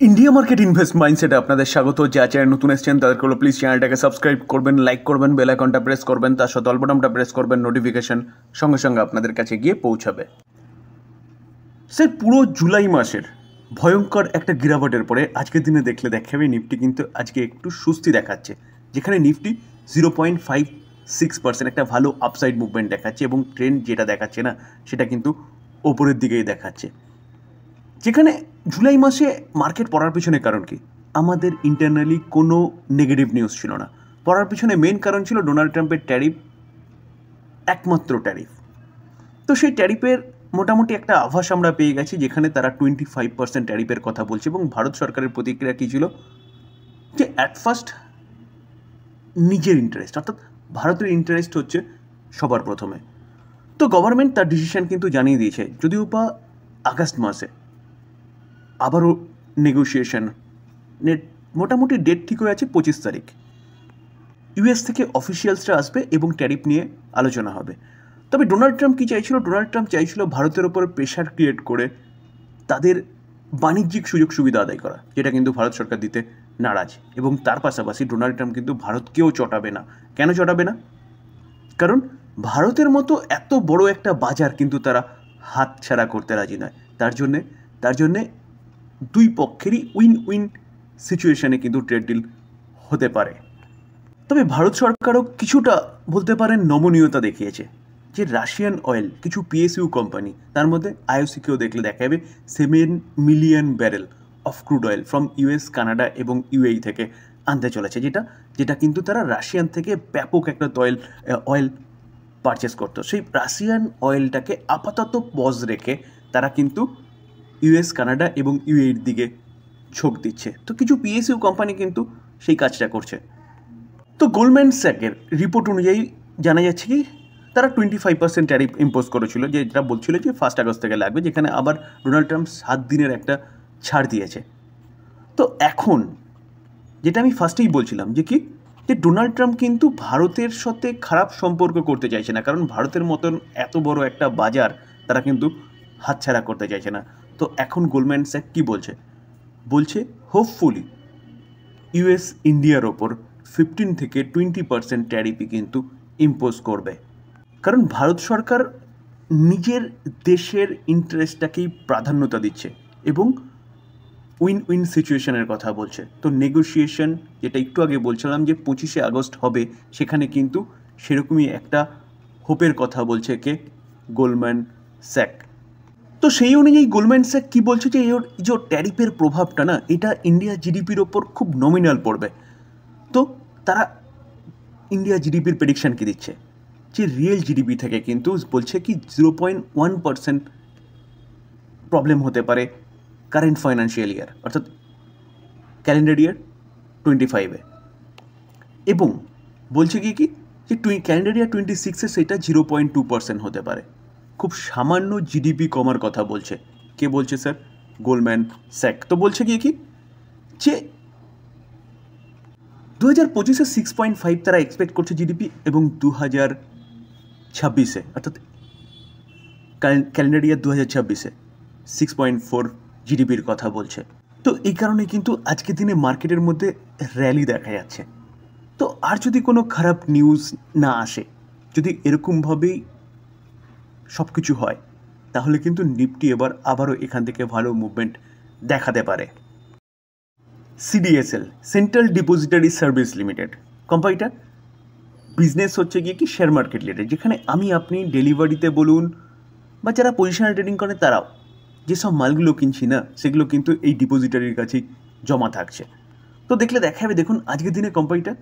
India market invest মাইন্ডসেটে আপনাদের স্বাগত। যা চ্যানেল নতুন এসেছেন তাদেরকে হলো প্লিজ চ্যানেলটাকে সাবস্ক্রাইব করবেন, লাইক করবেন, বেল আইকনটা প্রেস করবেন, তার সাথে অল বাটনটা প্রেস করবেন, নোটিফিকেশন সঙ্গে সঙ্গে আপনাদের কাছে গিয়ে পৌঁছাবে। স্যার, পুরো জুলাই মাসের ভয়ঙ্কর একটা গিরাবটের পরে আজকের দিনে দেখলে দেখাবে নিফটি কিন্তু আজকে একটু সুস্থি দেখাচ্ছে, যেখানে নিফটি 0.56% একটা ভালো আপসাইড মুভমেন্ট দেখাচ্ছে এবং ট্রেন্ড যেটা দেখাচ্ছে না সেটা কিন্তু ওপরের দিকেই দেখাচ্ছে। যেখানে জুলাই মাসে মার্কেট পড়ার পিছনে কারণ কি? আমাদের ইন্টারনালি কোনো নেগেটিভ নিউজ ছিল না। পড়ার পিছনে মেন কারণ ছিল ডোনাল্ড ট্রাম্পের ট্যারিফ, একমাত্র ট্যারিফ। তো সেই ট্যারিফের মোটামুটি একটা আভাস আমরা পেয়ে গেছি, যেখানে তারা 25% ট্যারিফের কথা বলছে এবং ভারত সরকারের প্রতিক্রিয়া কী ছিল যে অ্যাট ফার্স্ট নিজের ইন্টারেস্ট, অর্থাৎ ভারতের ইন্টারেস্ট হচ্ছে সবার প্রথমে। তো গভর্নমেন্ট তার ডিসিশন কিন্তু জানিয়ে দিয়েছে, যদিও বা আগস্ট মাসে আবারও নেগোসিয়েশন মোটামুটি ডেট ঠিক হয়ে আছে 25 তারিখ। ইউএস থেকে অফিসিয়ালসরা আসবে এবং ট্যারিফ নিয়ে আলোচনা হবে। তবে ডোনাল্ড ট্রাম্প কী চাইছিল? ডোনাল্ড ট্রাম্প চাইছিল ভারতের ওপর প্রেশার ক্রিয়েট করে তাদের বাণিজ্যিক সুযোগ সুবিধা আদায় করা, যেটা কিন্তু ভারত সরকার দিতে নারাজ। এবং তার পাশাপাশি ডোনাল্ড ট্রাম্প কিন্তু ভারতকেও চটাবে না। কেন চটাবে না? কারণ ভারতের মতো এত বড় একটা বাজার কিন্তু তারা হাতছাড়া করতে রাজি নয়। তার জন্যে দুই পক্ষেরই উইন উইন সিচুয়েশানে কিন্তু ট্রেড ডিল হতে পারে। তবে ভারত সরকারও কিছুটা বলতে পারেন নমনীয়তা দেখিয়েছে, যে রাশিয়ান অয়েল কিছু পিএসইউ কোম্পানি, তার মধ্যে আইওসিকেও দেখলে দেখা যাবে 7 million barrel of crude oil from US, Canada এবং ইউএই থেকে আনতে চলেছে, যেটা কিন্তু তারা রাশিয়ান থেকে ব্যাপক একটা অয়েল পারচেস করতো। সেই রাশিয়ান অয়েলটাকে আপাতত পজ রেখে তারা কিন্তু ইউএস, কানাডা এবং ইউএইর দিকে ঝোঁক দিচ্ছে। তো কিছু পিএসইউ কোম্পানি কিন্তু সেই কাজটা করছে। তো গোল্ডম্যান স্যাকের রিপোর্ট অনুযায়ী জানা যাচ্ছে কি তারা 25% ট্যারিফ ইম্পোজ করেছিল, যেটা বলছিল যে 1 আগস্ট থেকে লাগবে, যেখানে আবার ডোনাল্ড ট্রাম্প 7 দিনের একটা ছাড় দিয়েছে। তো এখন যেটা আমি ফার্স্টেই বলছিলাম যে ডোনাল্ড ট্রাম্প কিন্তু ভারতের সাথে খারাপ সম্পর্ক করতে চাইছে না, কারণ ভারতের মতন এত বড় একটা বাজার তারা কিন্তু হাতছাড়া করতে চাইছে না। তো এখন গোল্ডম্যান স্যাক কী বলছে হোপফুলি ইউএস ইন্ডিয়ার ওপর 15 থেকে 20% ট্যারিফই কিন্তু ইম্পোজ করবে, কারণ ভারত সরকার নিজের দেশের ইন্টারেস্টটাকেই প্রাধান্যতা দিচ্ছে এবং উইন উইন সিচুয়েশনের কথা বলছে। তো নেগোসিয়েশন, যেটা একটু আগে বলছিলাম যে 25 আগস্ট হবে, সেখানে কিন্তু সেরকমই একটা হোপের কথা বলছে গোল্ডম্যান স্যাক। তো সেই অনুযায়ী গোল্ডম্যান স্যাক কী বলছে যে যে ট্যারিফের প্রভাবটা না, এটা ইন্ডিয়া জিডিপির ওপর খুব নমিনাল পড়বে। তো তারা ইন্ডিয়া জিডিপির প্রেডিকশান কী দিচ্ছে, যে রিয়েল জিডিপি থেকে কিন্তু বলছে কি 0.1% প্রবলেম হতে পারে কারেন্ট ফাইন্যান্সিয়াল ইয়ার, অর্থাৎ ক্যালেন্ডার ইয়ার 25-এ, এবং বলছে কি যে ক্যালেন্ডার ইয়ার 26-এ সেটা 0.2% হতে পারে। খুব সামান্য জিডিপি কমার কথা বলছে। কে বলছে স্যার? Goldman sec. তো বলছে কি যে 2025-এ 6.5 তারা এক্সপেক্ট করছে জিডিপি, এবং 2026-এ অর্থাৎ ক্যালেন্ডার ইয়ার 2026-এ 6.4 জিডিপির কথা বলছে। তো এই কারণে কিন্তু আজকের দিনে মার্কেটের মধ্যে র্যালি দেখা যাচ্ছে। তো আর যদি কোনো খারাপ নিউজ না আসে, যদি এরকমভাবেই সব কিছু হয়, তাহলে কিন্তু নিফটি আবারও এখান থেকে ভালো মুভমেন্ট দেখাতে পারে। CDSL, central depository service limited কোম্পানিটা বিজনেস হচ্ছে কি শেয়ার মার্কেট রিলেটেড, যেখানে আপনি ডেলিভারিতে বলুন বা যারা পজিশনাল ট্রেডিং করে তারাও যেসব মালগুলো কিনছি না, সেগুলো কিন্তু এই ডিপোজিটারির কাছেই জমা থাকছে। তো দেখলে দেখা যাবে, দেখুন আজকের দিনে কোম্পানিটা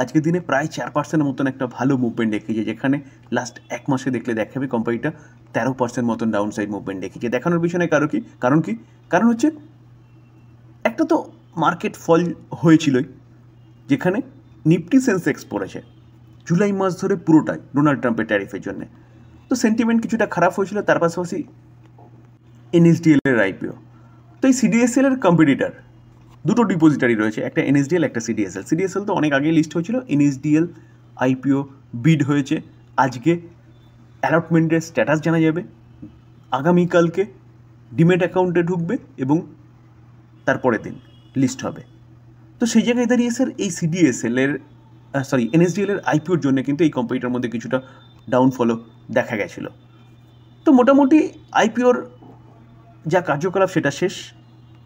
আজকের দিনে প্রায় 4% মতন একটা ভালো মুভমেন্ট দেখিয়েছে, যেখানে লাস্ট 1 মাসে দেখলে দেখা যাবে কোম্পানিটা 13% মতন ডাউন সাইড মুভমেন্ট দেখিয়েছে। দেখানোর পিছনে কারণ হচ্ছে একটা তো মার্কেট ফল হয়েছিলই, যেখানে নিফটি সেন্সেক্স পড়েছে জুলাই মাস ধরে পুরোটাই ডোনাল্ড ট্রাম্পের ট্যারিফের জন্য। তো সেন্টিমেন্ট কিছুটা খারাপ হয়েছিল। তার পাশাপাশি এনএসডিএলের আইপিও। তো এই সিডিএসএলের কম্পিটিটার দুটো ডিপোজিটারি রয়েছে, একটা এনএসডিএল, একটা সিডিএসএল তো অনেক আগেই লিস্ট হয়েছিল। এনএসডিএল আইপিও বিড হয়েছে, আজকে অ্যালটমেন্টের স্ট্যাটাস জানা যাবে, আগামীকালকে ডিমেট অ্যাকাউন্টে ঢুকবে এবং তারপরের দিন লিস্ট হবে। তো সেই জায়গায় দাঁড়িয়ে স্যার এই সিডিএসএলের এনএসডিএলের আইপিওর জন্য কিন্তু এই কোম্পানিটার মধ্যে কিছুটা ডাউনফলও দেখা গেছিলো। তো মোটামুটি আইপিওর যা কার্যকলাপ সেটা শেষ।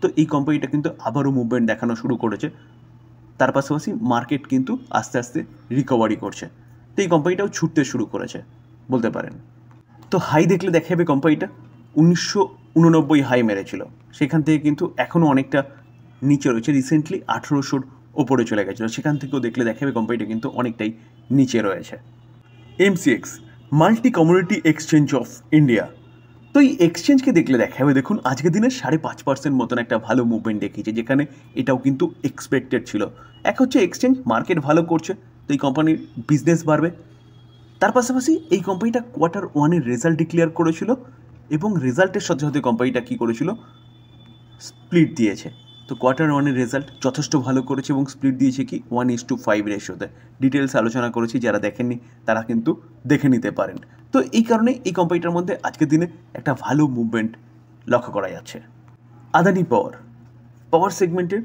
তো এই কোম্পানিটা কিন্তু আবারও মুভমেন্ট দেখানো শুরু করেছে। তার পাশাপাশি মার্কেট কিন্তু আস্তে আস্তে রিকভারি করছে। তো এই কোম্পানিটাও ছুটতে শুরু করেছে বলতে পারেন। তো হাই দেখলে দেখা যাবে কোম্পানিটা 1989 হাই মেরেছিল, সেখান থেকে কিন্তু এখনও অনেকটা নিচে রয়েছে। রিসেন্টলি 1800 ওপরে চলে গেছিলো, সেখান থেকেও দেখলে দেখা যাবে কোম্পানিটা কিন্তু অনেকটাই নিচে রয়েছে। MCX, multi community exchange of India. তো এই এক্সচেঞ্জকে দেখলে দেখা যাবে দেখুন আজকের দিনে 5.5% মতন একটা ভালো মুভমেন্ট দেখিয়েছে, যেখানে এটাও কিন্তু এক্সপেক্টেড ছিল। এক হচ্ছে এক্সচেঞ্জ, মার্কেট ভালো করছে, তো এই কোম্পানির বিজনেস বাড়বে। তার পাশাপাশি এই কোম্পানিটা Q1 রেজাল্ট ডিক্লেয়ার করেছিল এবং রেজাল্টের সাথে সাথে কোম্পানিটা কী করেছিল, স্প্লিট দিয়েছে। তো Q1 রেজাল্ট যথেষ্ট ভালো করেছে এবং স্প্লিট দিয়েছে কি 1:5 রেশিওতে। ডিটেলস আলোচনা করেছি, যারা দেখেননি তারা কিন্তু দেখে নিতে পারেন। তো এই কারণে এই কোম্পানিটার মধ্যে আজকের দিনে একটা ভালো মুভমেন্ট লক্ষ্য করা যাচ্ছে। আদানি পাওয়ার সেগমেন্টের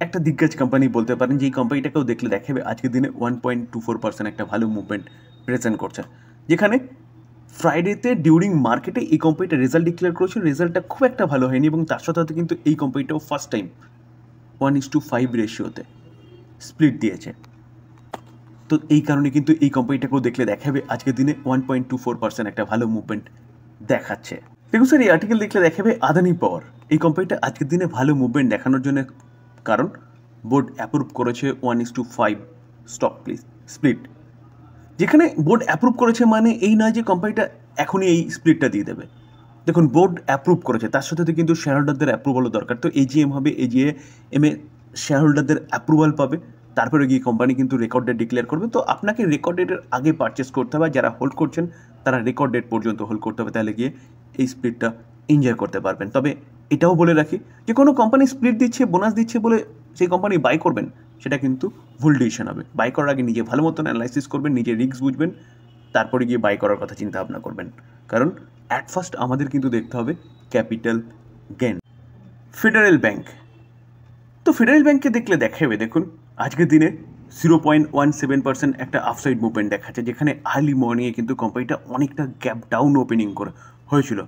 একটা দিগ্গজ কোম্পানি বলতে পারেন, যে এই কোম্পানিটাকেও দেখলে দেখাবে আজকের দিনে 1.24% একটা ভালো মুভমেন্ট প্রেজেন্ট করছে, যেখানে ফ্রাইডেতে ডিউরিং মার্কেটে এই কোম্পানিটা রেজাল্ট ডিক্লেয়ার করেছিল। রেজাল্টটা খুব একটা ভালো হয়নি এবং তার সাথে সাথে কিন্তু এই কোম্পানিটাও ফার্স্ট টাইম 1:5 রেশিওতে স্প্লিট দিয়েছে। তো এই কারণে কিন্তু এই কোম্পানিটাকেও দেখলে দেখাবে আজকের দিনে 1.24% একটা ভালো মুভমেন্ট দেখাচ্ছে। দেখুন স্যার, এই আর্টিকেল দেখলে দেখাবে আদানি পাওয়ার এই কোম্পানিটা আজকের দিনে ভালো মুভমেন্ট দেখানোর জন্য কারণ বোর্ড অ্যাপ্রুভ করেছে 1:5 স্টক স্প্লিট। যেখানে বোর্ড অ্যাপ্রুভ করেছে মানে এই নয় যে কোম্পানিটা এখনই এই স্প্লিটটা দিয়ে দেবে। দেখুন, বোর্ড অ্যাপ্রুভ করেছে, তার সাথে সাথে কিন্তু শেয়ার হোল্ডারদের অ্যাপ্রুভালও দরকার। তো এজিএম হবে, এজিএমে শেয়ার হোল্ডারদের অ্যাপ্রুভাল পাবে, তারপরে গিয়ে কোম্পানি কিন্তু রেকর্ড ডেট ডিক্লেয়ার করবে। তো আপনাকে রেকর্ড ডেটের আগে পারচেস করতে হবে, যারা হোল্ড করছেন তারা রেকর্ড ডেট পর্যন্ত হোল্ড করতে হবে, তাহলে গিয়ে এই স্প্লিটটা এনজয় করতে পারবেন। তবে এটাও বলে রাখি যে কোনো কোম্পানি স্প্লিট দিচ্ছে, বোনাস দিচ্ছে বলে সেই কোম্পানি বাই করবেন, সেটা কিন্তু ভুল ডিসিশন হবে। বাই করার আগে নিজে ভালো মতন অ্যানালাইসিস করবেন, নিজে রিস্ক বুঝবেন, তারপরে গিয়ে বাই করার কথা চিন্তা ভাবনা করবেন। কারণ অ্যাট ফার্স্ট আমাদের কিন্তু দেখতে হবে ক্যাপিটাল গেন। ফেডারেল ব্যাংক, তো ফেডারেল ব্যাংককে দেখলে দেখাবে দেখুন আজকের দিনে 0.17% একটা আপসাইড মুভমেন্ট দেখাচ্ছে, যেখানে আর্লি মর্নিংয়ে কিন্তু কোম্পানিটা অনেকটা গ্যাপ ডাউন ওপেনিং করে হয়েছিল।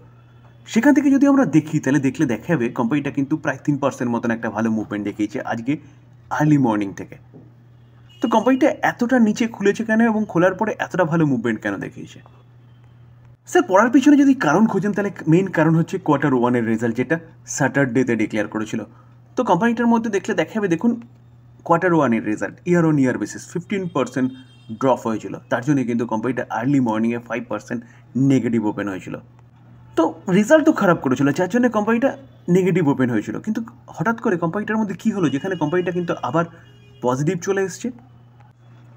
সেখান থেকে যদি আমরা দেখি তাহলে দেখলে দেখাবে কোম্পানিটা কিন্তু প্রায় 3% মতন একটা ভালো মুভমেন্ট দেখিয়েছে আজকে আর্লি মর্নিং থেকে। তো কোম্পানিটা এতটা নিচে খুলেছে কেন এবং খোলার পরে এতটা ভালো মুভমেন্ট কেন দেখিয়েছে? স্যার, পড়ার পিছনে যদি কারণ খোঁজেন তাহলে মেইন কারণ হচ্ছে Q1 রেজাল্ট, যেটা স্যাটারডেতে ডিক্লেয়ার করেছিল। তো কোম্পানিটার মধ্যে দেখলে দেখাবে দেখুন Q1 result year on year basis 15% drop হয়েছিল। তার জন্য কিন্তু কোম্পানিটা আর্লি মর্নিংয়ে 5% নেগেটিভ ওপেন হয়েছিল। তো রেজাল্ট তো খারাপ করেছিল, যার জন্য কোম্পানিটা নেগেটিভ ওপেন হয়েছিল। কিন্তু হঠাৎ করে কোম্পানিটার মধ্যে কী হলো, যেখানে কোম্পানিটা কিন্তু আবার পজিটিভ চলে এসছে?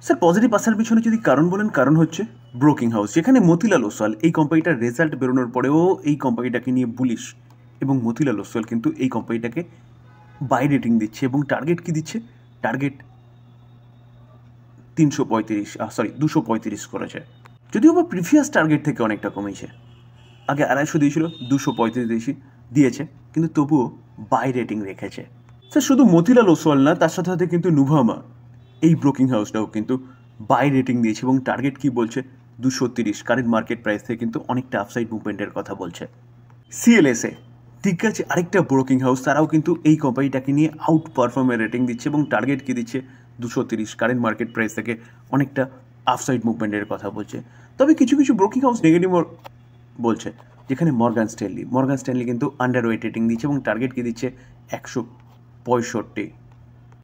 স্যার, পজিটিভ আসার পিছনে যদি কারণ বলেন, কারণ হচ্ছে ব্রোকিং হাউস, যেখানে মতিলাল ওসওয়াল এই কোম্পানিটার রেজাল্ট বেরোনোর পরেও এই কোম্পানিটাকে নিয়ে বুলিশ, এবং মতিলাল ওসওয়াল কিন্তু এই কোম্পানিটাকে বাই রেটিং দিচ্ছে এবং টার্গেট কি দিচ্ছে, টার্গেট 235 করেছে, যদিও বা প্রিভিয়াস টার্গেট থেকে অনেকটা কমেছে। আগে 250 দিয়েছিল, 235 দিয়েছে, কিন্তু তবুও বাই রেটিং রেখেছে। স্যার, শুধু মতিলাল ওসওয়াল না, তার সাথে সাথে কিন্তু নুভামা এই ব্রোকিং হাউসটাও কিন্তু বাই রেটিং দিয়েছে এবং টার্গেট কি বলছে 230 কারেন্ট মার্কেট প্রাইস থেকে কিন্তু অনেকটা আপসাইড মুভমেন্টের কথা বলছে। সিএলএসএ দিগ্গজ আরেকটা ব্রোকিং হাউস, তারাও কিন্তু এই কোম্পানিটাকে নিয়ে আউট পারফর্মের রেটিং দিচ্ছে এবং টার্গেট কি দিচ্ছে 230 কারেন্ট মার্কেট প্রাইস থেকে অনেকটা আপসাইড মুভমেন্টের কথা বলছে। তবে কিছু কিছু ব্রোকিং হাউস নেগেটিভ বলছে, যেখানে মর্গান স্ট্যানলি কিন্তু আন্ডার ওয়েট রেটিং দিচ্ছে এবং টার্গেট কি দিচ্ছে 165।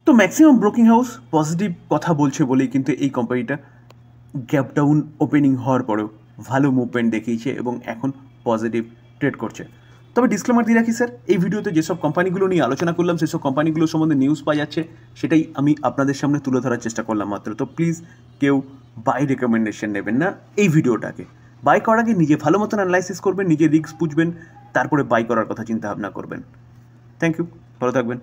তো ম্যাক্সিমাম ব্রোকিং হাউস পজিটিভ কথা বলছে বলেই কিন্তু এই কোম্পানিটা গ্যাপ ডাউন ওপেনিং হওয়ার পরেও ভালো মুভমেন্ট দেখিয়েছে এবং এখন পজিটিভ ট্রেড করছে। তবে ডিসক্লেমার দিয়ে রাখি স্যার, এই ভিডিওতে যেসব কোম্পানিগুলো নিয়ে আলোচনা করলাম সেসব কোম্পানিগুলো সম্বন্ধে নিউজ পাওয়া যাচ্ছে, সেটাই আমি আপনাদের সামনে তুলে ধরার চেষ্টা করলাম মাত্র। তো প্লিজ কেউ বাই রেকমেন্ডেশন নেবেন না এই ভিডিওটাকে। বাই করার আগে নিজে ভালো মতন অ্যানালাইসিস করবেন, নিজে রিস্ক বুঝবেন, তারপরে বাই করার কথা চিন্তা ভাবনা করবেন। থ্যাংক ইউ, ভালো থাকবেন।